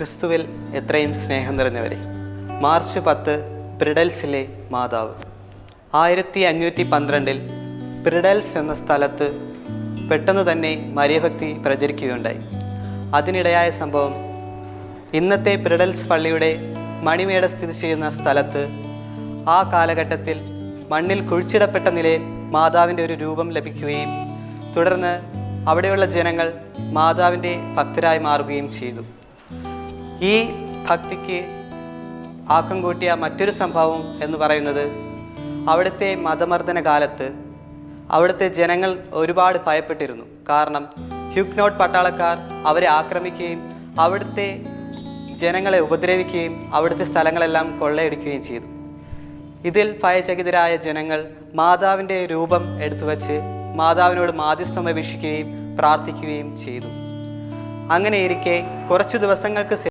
ക്രിസ്തുവിൽ എത്രയും സ്നേഹം നിറഞ്ഞവരെ, മാർച്ച് 10 ബ്രിഡൽസിലെ മാതാവ്. 1512 ബ്രിഡൽസ് എന്ന സ്ഥലത്ത് പെട്ടെന്ന് തന്നെ മരിയഭക്തി പ്രചരിക്കുകയുണ്ടായി. അതിനിടയായ സംഭവം, ഇന്നത്തെ ബ്രിഡൽസ് പള്ളിയുടെ മണിമേട സ്ഥിതി ചെയ്യുന്ന സ്ഥലത്ത് ആ കാലഘട്ടത്തിൽ മണ്ണിൽ കുഴിച്ചിടപ്പെട്ട നിലയിൽ മാതാവിൻ്റെ ഒരു രൂപം ലഭിക്കുകയും തുടർന്ന് അവിടെയുള്ള ജനങ്ങൾ മാതാവിൻ്റെ ഭക്തരായി മാറുകയും ചെയ്തു. ഈ ഭക്തിക്ക് ആക്കം കൂട്ടിയ മറ്റൊരു സംഭവം എന്ന് പറയുന്നത്, അവിടുത്തെ മതമർദ്ദന കാലത്ത് അവിടുത്തെ ജനങ്ങൾ ഒരുപാട് ഭയപ്പെട്ടിരുന്നു. കാരണം ഹ്യൂഗ്നോട്ട് പട്ടാളക്കാർ അവരെ ആക്രമിക്കുകയും അവിടുത്തെ ജനങ്ങളെ ഉപദ്രവിക്കുകയും അവിടുത്തെ സ്ഥലങ്ങളെല്ലാം കൊള്ളയടിക്കുകയും ചെയ്തു. ഇതിൽ ഭയചകിതരായ ജനങ്ങൾ മാതാവിൻ്റെ രൂപം എടുത്തു വച്ച് മാതാവിനോട് മാധ്യസ്ഥം അപേക്ഷിക്കുകയും പ്രാർത്ഥിക്കുകയും ചെയ്തു. അങ്ങനെയിരിക്കെ കുറച്ചു ദിവസങ്ങൾക്ക്